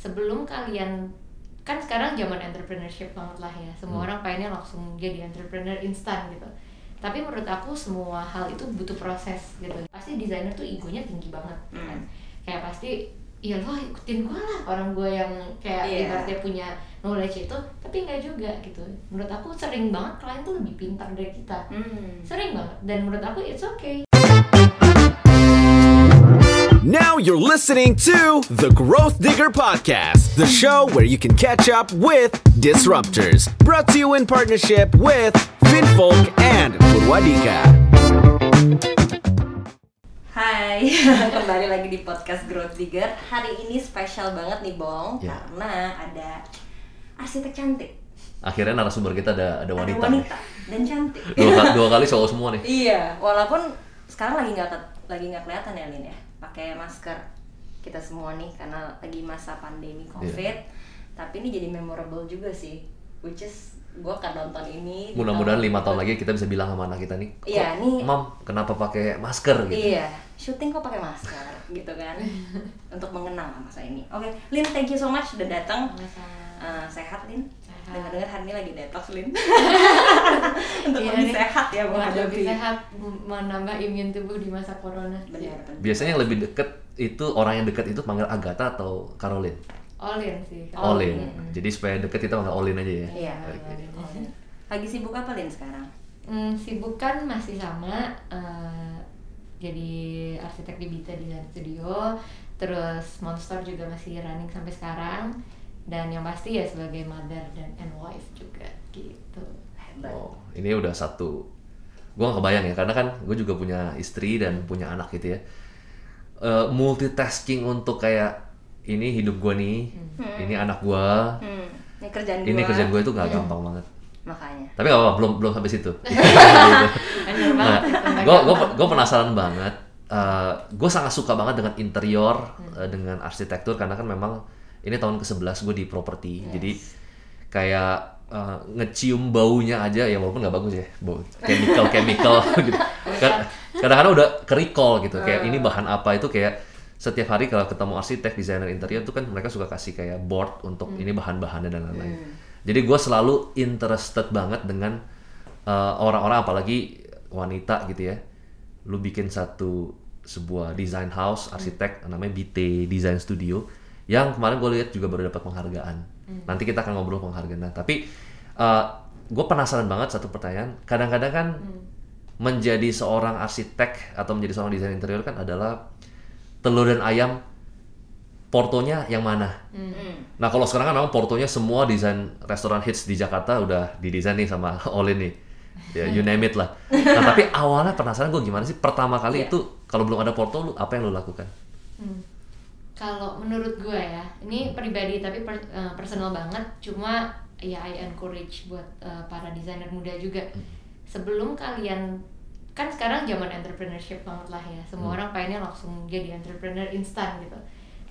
sebelum kalian, kan sekarang zaman entrepreneurship banget lah ya, semua orang pengennya langsung jadi entrepreneur instan gitu. Tapi menurut aku semua hal itu butuh proses gitu. Pasti desainer tuh egonya tinggi banget kan. Kayak pasti ya lo ikutin gue lah, orang gue yang kayak ibaratnya punya knowledge itu, tapi nggak juga gitu. Menurut aku sering banget klien tuh lebih pintar dari kita, sering banget. Dan menurut aku it's okay. Now you're listening to the Growth Digger Podcast, the show where you can catch up with disruptors. Brought to you in partnership with Finfolk and Purwadika. Hai, kembali lagi di podcast Growth Digger. Hari ini spesial banget nih Bong, karena ada arsitek cantik. Akhirnya narasumber kita ada wanita dan cantik. Dua kali cowok semua nih. Iya, walaupun sekarang lagi nggak kelihatan ya Lin ya, pakai masker kita semua nih karena lagi masa pandemi COVID. Tapi ini jadi memorable juga sih, which is gue akan nonton ini. Mudah-mudahan 5 tahun lagi kita bisa bilang sama anak kita nih, iya nih, Mam, kenapa pakai masker gitu? Iya, syuting kok pakai masker gitu kan, untuk mengenang masa ini. Oke, Lin, thank you so much udah datang. Sehat Lin? Dengar-dengar hari ini lagi detox Lin. Untuk lebih sehat ya, lebih sehat, menambah imun tubuh di masa corona. Benar. Biasanya yang lebih deket itu, orang yang deket itu panggil Agatha atau Caroline? Olin sih. Olin. Jadi supaya deket kita panggil Olin aja ya. Iya. Lagi sibuk apa Lin sekarang? Sibuk kan masih sama, jadi arsitek di Bita Design Studio, terus Monster juga masih running sampai sekarang, dan yang pasti ya sebagai mother and wife juga gitu. Oh, ini udah satu. Gue gak kebayang ya, karena kan gue juga punya istri dan punya anak gitu ya. Multitasking untuk kayak ini hidup gue nih, ini anak gue, ini kerjaan gue itu gak gampang banget. Makanya. Tapi gak apa-apa, belum sampai situ. Gue penasaran banget. Gue sangat suka banget dengan interior, dengan arsitektur, karena kan memang ini tahun ke-11 gue di properti. Jadi kayak ngecium baunya aja ya, walaupun nggak bagus ya, bau chemical gitu. Kadang-kadang udah ke-recall gitu, kayak ini bahan apa itu, kayak setiap hari kalau ketemu arsitek, desainer interior itu kan mereka suka kasih kayak board untuk ini bahan-bahannya dan lain-lain. Jadi gue selalu interested banget dengan orang-orang, apalagi wanita gitu ya. Lu bikin sebuah design house arsitek namanya BT Design Studio, yang kemarin gue lihat juga baru dapat penghargaan. Nanti kita akan ngobrol penghargaan. Nah, tapi gue penasaran banget satu pertanyaan. Kadang-kadang kan menjadi seorang arsitek atau menjadi seorang desainer interior kan adalah telur dan ayam, portonya yang mana? Nah, kalau sekarang kan memang portonya semua desain restoran hits di Jakarta udah didesain nih sama Olin nih. Ya, you name it lah. Nah, tapi awalnya penasaran gue gimana sih pertama kali itu kalau belum ada porto, apa yang lu lakukan? Kalau menurut gue ya, ini pribadi tapi personal banget, cuma ya I encourage buat para desainer muda juga. Sebelum kalian, kan sekarang zaman entrepreneurship banget lah ya, semua orang pengennya langsung jadi entrepreneur instan gitu.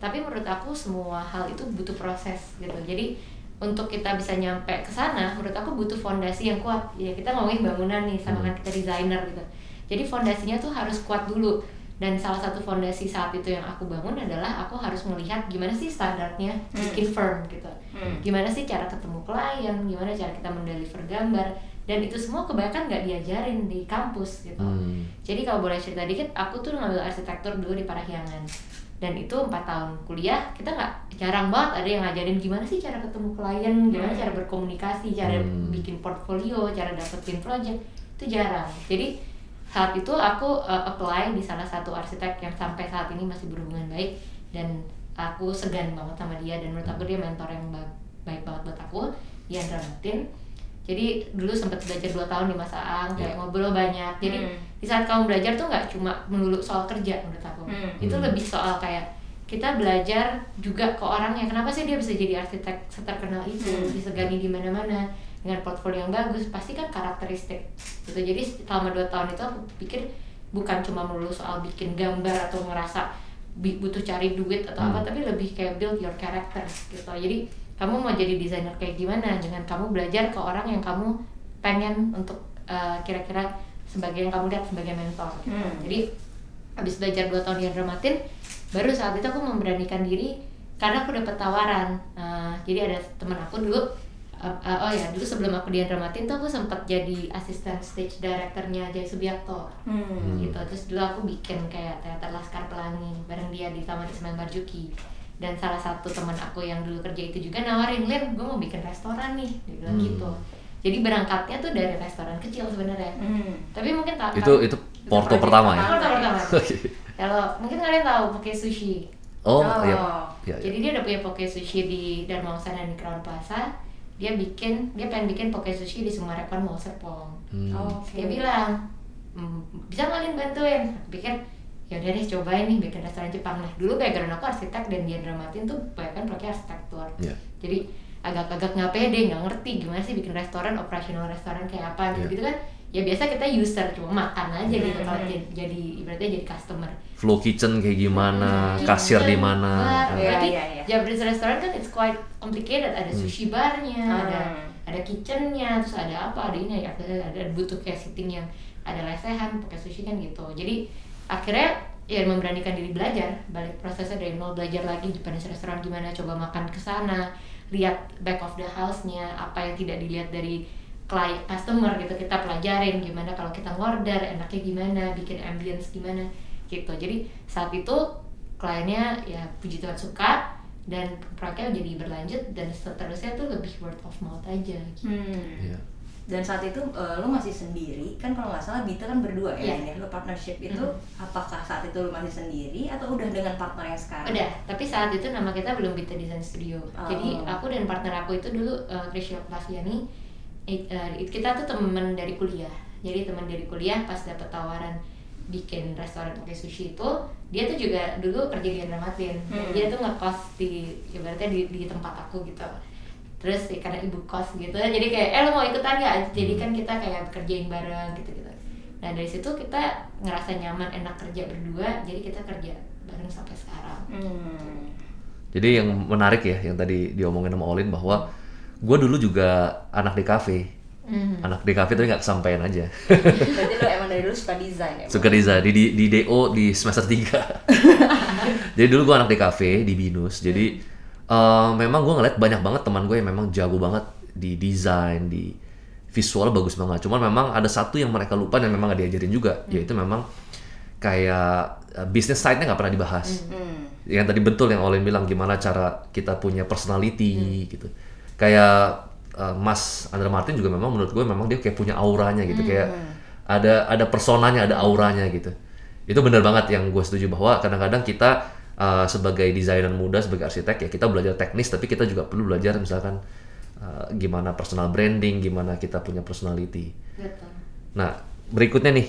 Tapi menurut aku semua hal itu butuh proses gitu. Jadi untuk kita bisa nyampe ke sana, menurut aku butuh fondasi yang kuat. Ya kita ngomongin bangunan nih, sama kan kita desainer gitu. Jadi fondasinya tuh harus kuat dulu. Dan salah satu fondasi saat itu yang aku bangun adalah aku harus melihat gimana sih standarnya bikin firm gitu. Gimana sih cara ketemu klien, gimana cara kita mendeliver gambar. Dan itu semua kebanyakan nggak diajarin di kampus gitu. Jadi kalau boleh cerita dikit, aku tuh ngambil arsitektur dulu di Parahyangan. Dan itu 4 tahun kuliah, kita jarang banget ada yang ngajarin gimana sih cara ketemu klien, gimana cara berkomunikasi, cara bikin portfolio, cara dapetin project. Itu jarang. Jadi saat itu aku apply di salah satu arsitek yang sampai saat ini masih berhubungan baik, dan aku segan banget sama dia, dan menurut aku dia mentor yang baik banget buat aku, Diandra Martin. Jadi dulu sempat belajar 2 tahun di Masaang, kayak ngobrol banyak. Jadi di saat kamu belajar tuh nggak cuma melulu soal kerja menurut aku. Itu lebih soal kayak kita belajar juga ke orangnya. Kenapa sih dia bisa jadi arsitek seterkenal itu, disegani di mana-mana dengan portfolio yang bagus? Pasti kan karakteristik gitu. Jadi selama 2 tahun itu aku pikir bukan cuma melulu soal bikin gambar atau ngerasa butuh cari duit atau apa, tapi lebih kayak build your character gitu. Jadi kamu mau jadi desainer kayak gimana dengan kamu belajar ke orang yang kamu pengen untuk kira-kira sebagai yang kamu lihat sebagai mentor gitu. Jadi habis belajar 2 tahun di Andra Martin, baru saat itu aku memberanikan diri karena aku dapat tawaran. Jadi ada teman aku dulu, dulu sebelum aku di Andra Matin tuh aku sempat jadi asisten stage directornya Jaya Subiakto. Gitu. Terus dulu aku bikin kayak teater Laskar Pelangi bareng dia di Taman Ismail Marzuki. Dan salah satu teman aku yang dulu kerja itu juga nawarin, Lin, gue mau bikin restoran nih, dia bilang gitu. Jadi berangkatnya tuh dari restoran kecil sebenarnya. Tapi mungkin itu Porto pertama ya. Porto pertama. Kalau mungkin kalian tahu Poke Sushi. Iya. Jadi dia udah punya Poke Sushi di Dharma Wangsa dan di Crown Plaza. Dia pengen bikin Poke Sushi di Sumarekon Mall Serpong. Dia bilang, bisa nggak Lin bantuin? Aku pikir ya udah deh cobain nih bikin restoran Jepang. Nah dulu background aku arsitek dan di Andra Matin tuh banyak kan pakai arsitektur. Jadi agak-agak nggak pede, nggak ngerti gimana sih bikin restoran, operasional restoran kayak apa gitu kan. Ya biasa kita user cuma makan aja gitu kalau jadi ibaratnya jadi customer. Flow kitchen kayak gimana, kasir di mana. Berarti Japanese restoran kan it's quite complicated, ada sushi barnya, ada kitchennya, terus ada apa, ada ini, ada butuh kayak sitting yang ada lesehan, pakai sushi kan gitu. Jadi akhirnya ya memberanikan diri belajar, balik prosesnya dari nol, belajar lagi Japanese restoran gimana, coba makan ke sana, lihat back of the house-nya, apa yang tidak dilihat dari client customer gitu, kita pelajarin gimana kalau kita ngorder enaknya gimana, bikin ambience gimana gitu. Jadi saat itu kliennya ya puji Tuhan suka dan proyeknya jadi berlanjut dan seterusnya tuh lebih word of mouth aja gitu. Dan saat itu lo masih sendiri kan, kalau nggak salah Bita kan berdua ya, ini lo partnership itu apakah saat itu lo masih sendiri atau udah dengan partner yang sekarang? Udah, tapi saat itu nama kita belum Bita Design Studio. Jadi aku dan partner aku itu dulu Krisya Flaviani, kita tuh teman dari kuliah. Jadi teman dari kuliah pas dapet tawaran bikin restoran Poke Sushi itu, dia tuh juga dulu kerja di Andra Matin. Dia tuh ngekos di ibaratnya di tempat aku gitu. Terus karena ibu kos gitu, jadi kayak lo mau ikutan gak? Jadi kan kita kayak kerjain bareng gitu-gitu. Nah dari situ kita ngerasa nyaman, enak kerja berdua, jadi kita kerja bareng sampai sekarang. Jadi yang menarik ya, yang tadi diomongin sama Olin bahwa gue dulu juga anak di kafe. Anak di kafe tapi nggak kesampaian aja. Berarti lo emang dari dulu suka desain ya? Suka desain, di DO di semester 3. Jadi dulu gue anak di kafe, di Binus. Jadi memang gue ngeliat banyak banget teman gue yang memang jago banget di desain, di visual bagus banget. Cuman memang ada satu yang mereka lupa dan memang gak diajarin juga, yaitu memang kayak business side-nya nggak pernah dibahas. Yang tadi betul yang Olin bilang, gimana cara kita punya personality gitu. Kayak Mas Andra Matin juga memang menurut gue memang dia kayak punya auranya gitu, kayak ada personanya, ada auranya gitu. Itu benar banget yang gue setuju bahwa kadang-kadang kita sebagai desainer muda, sebagai arsitek ya kita belajar teknis, tapi kita juga perlu belajar misalkan gimana personal branding, gimana kita punya personality. Betul. Nah berikutnya nih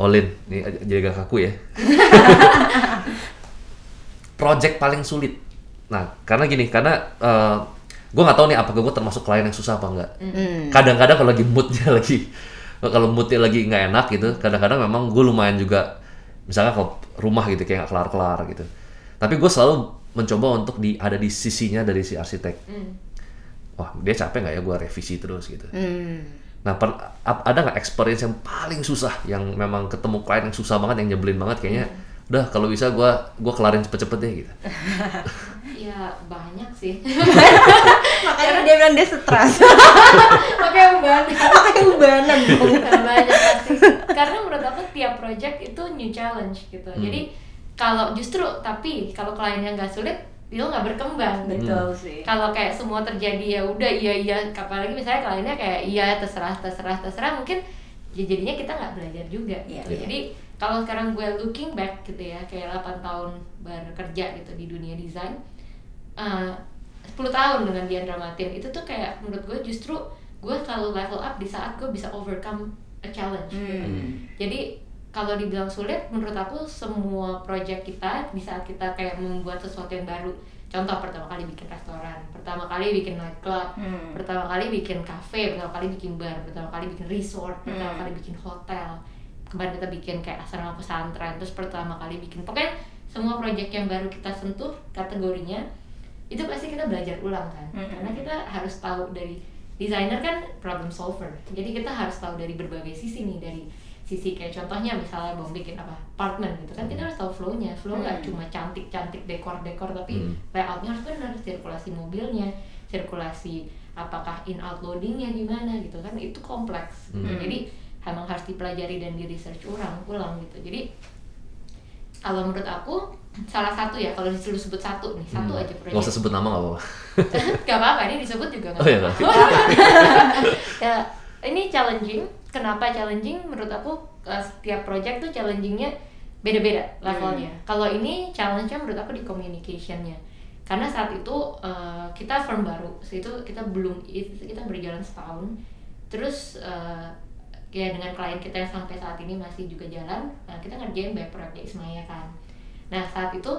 Olin, nih jaga kaku ya. Project paling sulit. Nah karena gue nggak tahu nih apakah gue termasuk klien yang susah apa enggak. Kadang-kadang kalau lagi moodnya lagi nggak enak gitu, kadang-kadang memang gue lumayan juga, misalnya kalau rumah gitu kayak nggak kelar-kelar gitu. Tapi gue selalu mencoba untuk ada di sisinya dari si arsitek. Wah dia capek nggak ya gue revisi terus gitu. Nah ada nggak experience yang paling susah, yang memang ketemu klien yang susah banget, yang nyebelin banget kayaknya? Udah kalau bisa gue kelarin cepet-cepet deh gitu. Ya banyak sih. Makanya dia bilang dia stres. Pakai ubanan. Banyak pasti. Karena menurut aku tiap project itu new challenge gitu. Jadi kalau kliennya nggak sulit, dia nggak berkembang. Betul sih. Kalau kayak semua terjadi ya udah iya, apalagi misalnya kliennya kayak iya terserah, mungkin ya jadinya kita nggak belajar juga. Gitu. Jadi kalau sekarang gue looking back gitu ya, kayak 8 tahun bekerja gitu di dunia desain, 10 tahun dengan di Andra Matin, itu tuh kayak menurut gue justru gue selalu level up di saat gue bisa overcome a challenge gitu. Jadi kalau dibilang sulit, menurut aku semua project kita di saat kita kayak membuat sesuatu yang baru, contoh pertama kali bikin restoran, pertama kali bikin nightclub, pertama kali bikin cafe, pertama kali bikin bar, pertama kali bikin resort, pertama kali bikin hotel, kemarin kita bikin kayak asrama pesantren, terus pertama kali bikin, pokoknya semua project yang baru kita sentuh kategorinya itu pasti kita belajar ulang kan. Karena kita harus tahu, dari desainer kan problem solver, jadi kita harus tahu dari berbagai sisi nih, dari sisi kayak contohnya misalnya mau bikin apa apartemen gitu kan, kita harus tahu flow-nya. Flow nggak cuma cantik-cantik dekor-dekor, tapi layoutnya harus benar, sirkulasi mobilnya, sirkulasi apakah in out loadingnya gimana gitu kan, itu kompleks. Jadi emang harus dipelajari dan di research ulang gitu. Jadi kalau menurut aku salah satu ya, kalau disuruh sebut satu nih, satu aja proyek. Nggak usah sebut nama nggak apa-apa. Gak apa-apa, ini disebut juga nggak Oh, iya, apa-apa. Ya, ini challenging. Kenapa challenging? Menurut aku setiap project tuh challengingnya beda-beda levelnya. Kalau ini challenge-nya menurut aku di communication-nya. Karena saat itu kita firm baru, itu kita berjalan setahun. Terus ya dengan klien kita yang sampai saat ini masih juga jalan, kita ngerjain banyak proyeknya Ismaya kan. Nah saat itu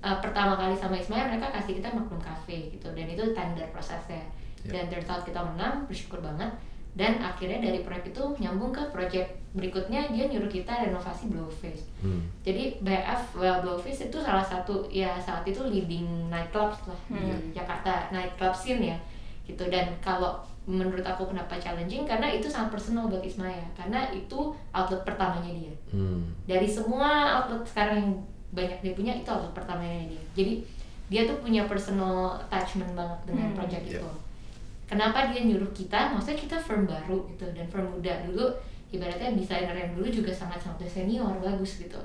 pertama kali sama Ismaya mereka kasih kita Magnum Cafe gitu, dan itu tender prosesnya. Dan turns out kita menang, bersyukur banget. Dan akhirnya dari proyek itu nyambung ke proyek berikutnya, dia nyuruh kita renovasi Blowfish. Jadi BF Blowfish itu salah satu ya saat itu leading nightclubs lah di Jakarta, nightclub scene ya gitu. Dan kalau menurut aku kenapa challenging, karena itu sangat personal buat Ismaya, karena itu outlet pertamanya dia. Dari semua outlet sekarang yang banyak dia punya, itu outlet pertamanya dia. Jadi dia tuh punya personal attachment banget dengan project itu. Kenapa dia nyuruh kita? Maksudnya kita firm baru gitu, dan firm muda dulu, ibaratnya desainer yang dulu juga sangat-sangat senior, bagus gitu.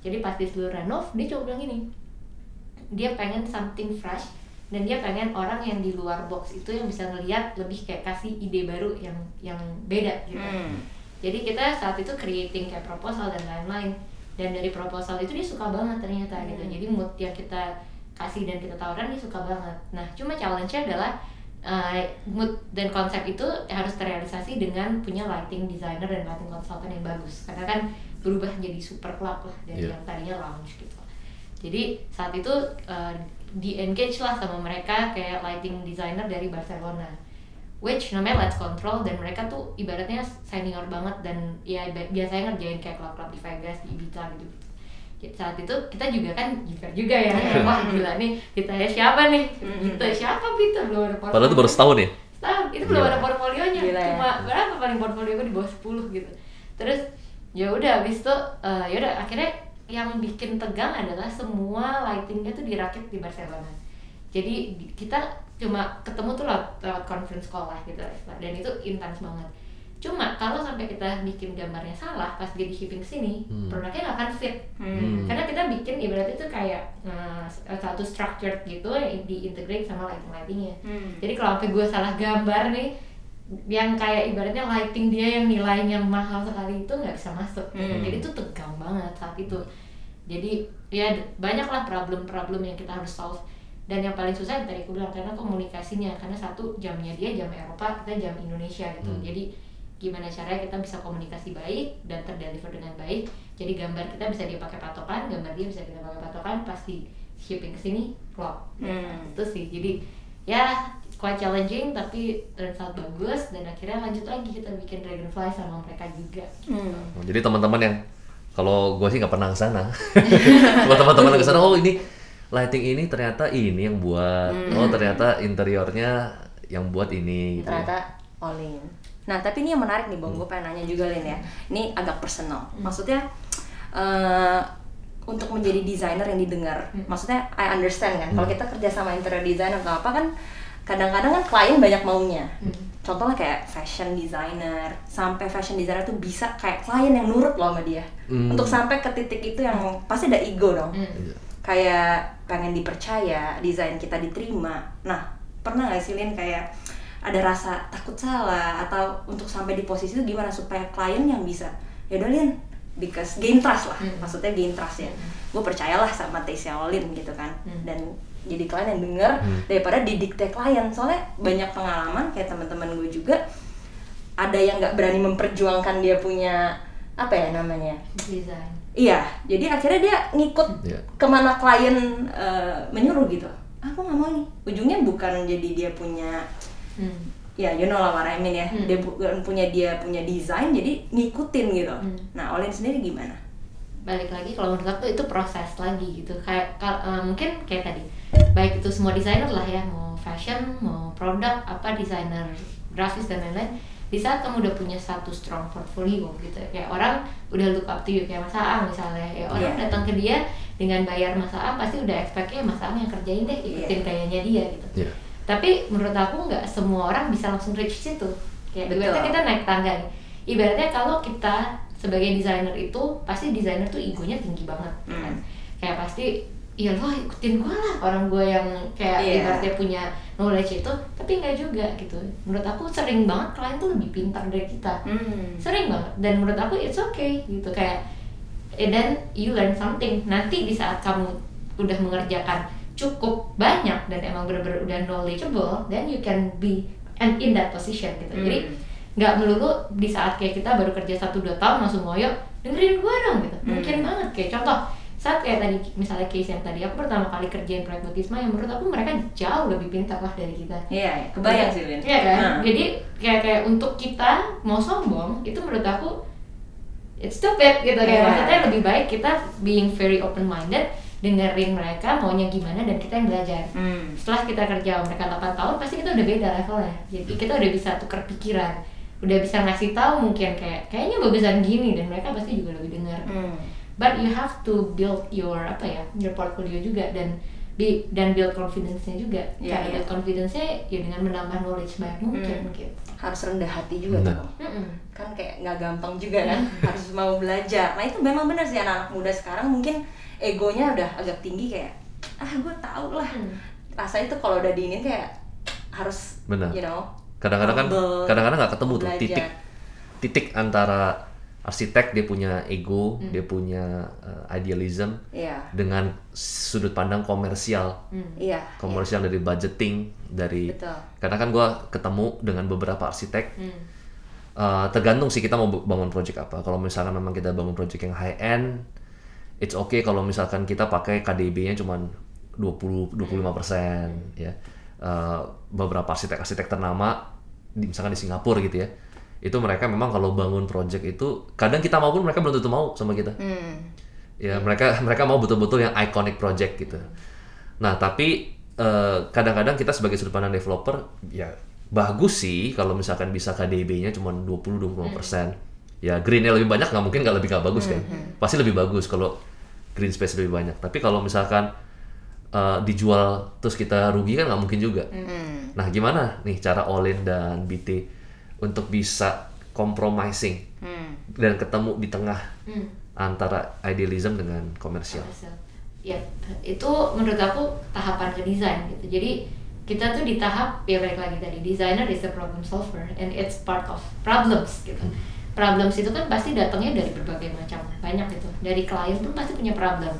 Jadi pas di seluruh renov, dia coba bilang gini, dia pengen something fresh, dan dia pengen orang yang di luar box itu yang bisa ngelihat lebih kayak kasih ide baru yang beda gitu. Jadi kita saat itu creating kayak proposal dan lain-lain, dan dari proposal itu dia suka banget ternyata gitu. Jadi mood yang kita kasih dan kita tawarkan dia suka banget. Nah cuma challenge-nya adalah mood dan konsep itu harus terrealisasi dengan punya lighting designer dan lighting consultant yang bagus, karena kan berubah jadi super club lah dari yang tadinya lounge gitu. Jadi saat itu di-engage lah sama mereka kayak lighting designer dari Barcelona, which namanya Let's Control, dan mereka tuh ibaratnya senior banget dan ya biasanya ngerjain kayak club-club di Vegas, di Ibiza gitu. Saat itu kita juga kan juga ya, wah gila nih, kita ya siapa nih, kita siapa kita belum ada portfolio. Padahal itu baru setahun ya? Setahun, itu belum ada portfolionya, cuma berapa paling portfolio gue di bawah 10 gitu. Terus ya udah habis itu ya udah akhirnya yang bikin tegang adalah semua lightingnya tuh dirakit di Barcelona. Jadi kita cuma ketemu tuh lewat conference call lah gitu, dan itu intens banget. Cuma kalau sampai kita bikin gambarnya salah pas dia di shipping sini, produknya nggak akan fit. Karena kita bikin ibaratnya itu kayak satu structured gitu di-integrate sama lightingnya. Jadi kalau sampai gue salah gambar nih, yang kayak ibaratnya lighting dia yang nilainya mahal sekali itu nggak bisa masuk. Jadi itu tegang banget saat itu. Jadi ya banyaklah problem-problem yang kita harus solve. Dan yang paling susah yang tadi aku bilang, karena komunikasinya, karena satu jamnya dia jam Eropa, kita jam Indonesia gitu. Jadi gimana caranya kita bisa komunikasi baik dan terdeliver dengan baik, jadi gambar kita bisa dipakai patokan, gambar dia bisa kita pakai patokan, pasti shipping ke sini klop. Itu sih, jadi ya quite challenging tapi sangat bagus, dan akhirnya lanjut lagi kita bikin Dragonfly sama mereka juga. Jadi teman-teman yang, kalau gue sih nggak pernah kesana, buat teman-teman yang kesana, oh ini lighting ini ternyata ini yang buat, oh ternyata interiornya yang buat ini. Gitu ternyata all in. Nah tapi ini yang menarik nih Bang, gue pengen nanya juga Lin ya. Ini agak personal. Maksudnya untuk menjadi desainer yang didengar, maksudnya I understand kan. Kalau kita kerja sama interior designer atau apa kan, kadang-kadang kan klien banyak maunya. Contohnya kayak fashion designer, sampai fashion designer tuh bisa kayak klien yang nurut loh sama dia. Untuk sampai ke titik itu yang pasti ada ego dong. Kayak pengen dipercaya, desain kita diterima. Nah pernah nggak sih Lin kayak ada rasa takut salah, atau untuk sampai di posisi itu gimana supaya klien yang bisa ya udah Lin, because gain trust lah, maksudnya gain trust ya, gue percayalah sama taste-nya Lin gitu kan, dan jadi klien yang denger daripada didikte klien. Soalnya banyak pengalaman kayak teman-teman gue juga ada yang nggak berani memperjuangkan dia punya apa ya namanya desain. Iya, jadi akhirnya dia ngikut kemana klien menyuruh gitu. Aku nggak mau nih, ujungnya bukan jadi dia punya ya you know lah what I mean ya, dia punya desain jadi ngikutin gitu. Nah Olin sendiri gimana? Balik lagi kalau menurut aku itu proses lagi gitu, kayak mungkin kayak tadi, baik itu semua desainer lah ya, mau fashion, mau produk, apa desainer grafis dan lain-lain, di saat kamu udah punya satu strong portfolio gitu ya, kayak orang udah look up to you, kayak Mas Aang misalnya ya, orang datang ke dia dengan bayar Mas Aang pasti udah expect-nya Mas Aang yang kerjain deh, ikutin kayaknya dia gitu. Tapi menurut aku nggak semua orang bisa langsung reach situ. Kayak ibaratnya kita naik tangga nih, ibaratnya kalau kita sebagai desainer itu pasti desainer tuh egonya tinggi banget kan, kayak pasti ya lo ikutin gue lah, orang gue yang kayak ibaratnya punya knowledge itu, tapi nggak juga gitu. Menurut aku sering banget klien tuh lebih pintar dari kita, sering banget, dan menurut aku it's okay gitu, kayak then you learn something. Nanti di saat kamu udah mengerjakan cukup banyak dan emang bener-bener udah knowledgeable, then you can be in that position gitu. Jadi nggak melulu di saat kayak kita baru kerja 1-2 tahun langsung ngoyo dengerin gue dong gitu. Mungkin banget kayak contoh saat kayak tadi misalnya case yang tadi aku pertama kali kerjain proyek Butisma, yang menurut aku mereka jauh lebih pintar lah dari kita. Iya, kebayang sih Lin. Iya kan? Jadi kayak untuk kita mau sombong itu menurut aku it's stupid gitu, kayak maksudnya lebih baik kita being very open minded, dengerin mereka maunya gimana dan kita yang belajar. Setelah kita kerja mereka 8 tahun pasti kita udah beda levelnya. Jadi kita udah bisa tukar pikiran, udah bisa ngasih tahu mungkin kayaknya bagusan gini, dan mereka pasti juga lebih dengar. But you have to build your your portfolio juga, dan build confidence-nya juga. Cara build confidence-nya ya dengan menambah knowledge banyak mungkin. Harus rendah hati juga tuh. Kan kayak nggak gampang juga kan, harus mau belajar. Nah itu memang benar sih, anak-anak muda sekarang mungkin egonya udah agak tinggi, kayak gue tau lah. Rasanya tuh kalau udah diinin kayak harus you know, kadang-kadang nggak ketemu tuh titik antara arsitek dia punya ego, dia punya idealism, dengan sudut pandang komersial, dari budgeting, dari karena kan gue ketemu dengan beberapa arsitek, tergantung sih kita mau bangun project apa. Kalau misalkan memang kita bangun project yang high end, it's okay kalau misalkan kita pakai KDB-nya cuma 20-25%, ya. Beberapa arsitek ternama misalkan di Singapura gitu ya, itu mereka memang kalau bangun project itu kadang kita mau pun mereka belum tentu mau sama kita. Ya mereka mau betul-betul yang iconic project gitu. Nah tapi kadang-kadang kita sebagai sudut pandang developer ya bagus sih kalau misalkan bisa KDB-nya cuma 20-25%. Ya greennya lebih banyak nggak mungkin nggak bagus kan. Pasti lebih bagus kalau green space lebih banyak. Tapi kalau misalkan dijual terus kita rugi kan nggak mungkin juga. Nah gimana nih cara Olin dan BT untuk bisa compromising dan ketemu di tengah antara idealism dengan komersial? Ya itu menurut aku tahapan ke desain gitu. Jadi kita tuh di tahap ya balik lagi tadi, designer is a problem solver and it's part of problems gitu. Problems itu kan pasti datangnya dari berbagai macam, banyak gitu. Dari klien pun pasti punya problem.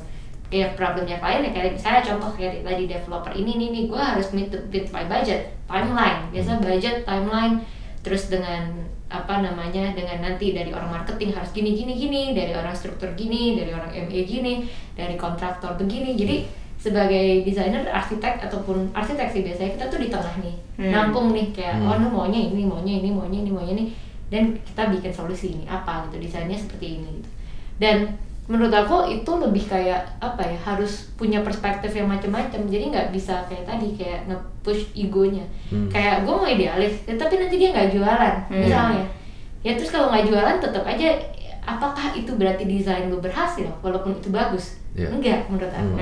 Kayak problemnya klien ya kayak misalnya contoh kayak tadi developer ini gue harus meet my budget, timeline. Biasa budget, timeline, terus dengan dengan nanti dari orang marketing harus gini, dari orang struktur gini, dari orang MA gini, dari kontraktor begini. Jadi sebagai desainer, arsitek ataupun arsitek sih biasanya kita tuh di tengah nih, nampung nih kayak lu maunya ini, dan kita bikin solusi ini apa gitu, desainnya seperti ini gitu. Dan menurut aku itu lebih kayak harus punya perspektif yang macam-macam. Jadi nggak bisa kayak tadi kayak nge-push egonya. Kayak gue mau idealis, ya, tapi nanti dia nggak jualan misalnya. Ya terus kalau nggak jualan tetap aja, apakah itu berarti desain lu berhasil walaupun itu bagus? Enggak menurut aku.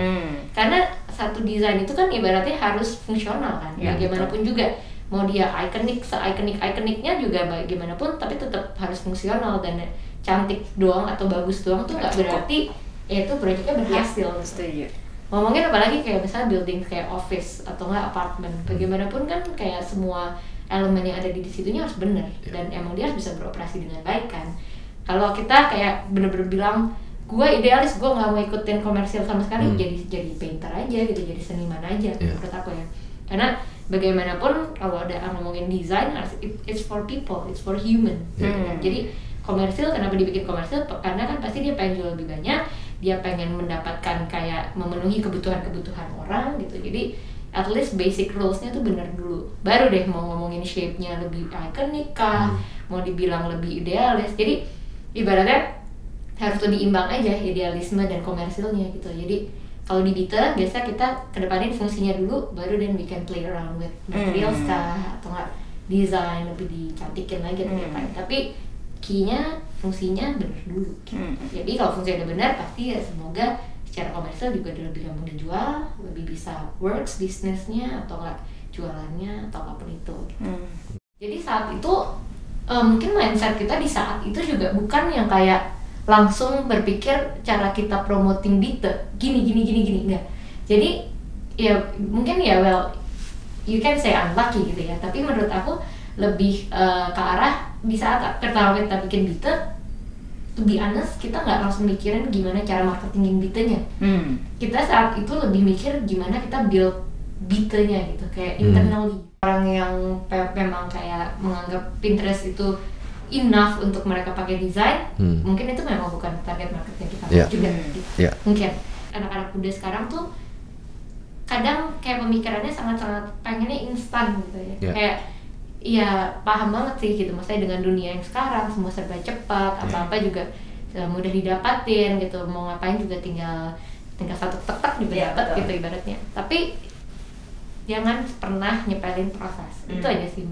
Karena satu desain itu kan ibaratnya harus fungsional kan. Bagaimanapun juga mau dia ikoniknya juga bagaimanapun, tapi tetap harus fungsional, dan cantik doang atau bagus doang tuh nggak berarti ya itu proyeknya berhasil. Setuju. Ngomongin apalagi kayak misalnya building kayak office atau nggak apartemen, bagaimanapun kan kayak semua elemen yang ada di situnya harus benar, dan emang dia harus bisa beroperasi dengan baik kan. Kalau kita kayak bener-bener bilang gue idealis, gue nggak mau ikutin komersial sama sekali, jadi painter aja gitu, jadi seniman aja menurut aku ya. Karena bagaimanapun kalau ada ngomongin desain, it's for people, it's for human. Jadi komersil, kenapa dibikin komersil? Karena kan pasti dia pengen jual lebih banyak, dia pengen mendapatkan kayak memenuhi kebutuhan orang gitu. Jadi at least basic rules-nya tuh bener dulu, baru deh mau ngomongin shape-nya lebih ikonik kah, mau dibilang lebih idealis. Jadi ibaratnya harus lebih imbang aja idealisme dan komersilnya gitu. Jadi kalau di Bita biasa kita kedepanin fungsinya dulu, baru then we can play around with materials kah, atau enggak desain, lebih dicantikin lagi atau diapain. Tapi key-nya, fungsinya bener dulu. Jadi kalau fungsinya udah benar, pasti ya semoga secara komersial juga udah lebih gampang dijual, lebih bisa works bisnisnya atau enggak jualannya atau apapun itu. Jadi saat itu mungkin mindset kita di saat itu juga bukan yang kayak langsung berpikir cara kita promoting Bite gini enggak. Jadi ya mungkin ya well you can say unlucky gitu ya, tapi menurut aku lebih ke arah di saat pertama kita bikin Bite, to be honest kita nggak langsung mikirin gimana cara marketingin Bite-nya. Kita saat itu lebih mikir gimana kita build Bite-nya gitu, kayak internally. Orang yang memang kayak menganggap Pinterest itu enough untuk mereka pakai desain, mungkin itu memang bukan target marketnya kita juga. Mungkin anak-anak muda sekarang tuh kadang kayak pemikirannya sangat-sangat pengennya instan gitu ya. Kayak ya paham banget sih gitu, maksudnya dengan dunia yang sekarang semua serba cepat, apa-apa juga mudah didapatin gitu, mau ngapain juga tinggal satu tetek juga dapat gitu ibaratnya. Tapi jangan pernah nyepelin proses, itu aja sih.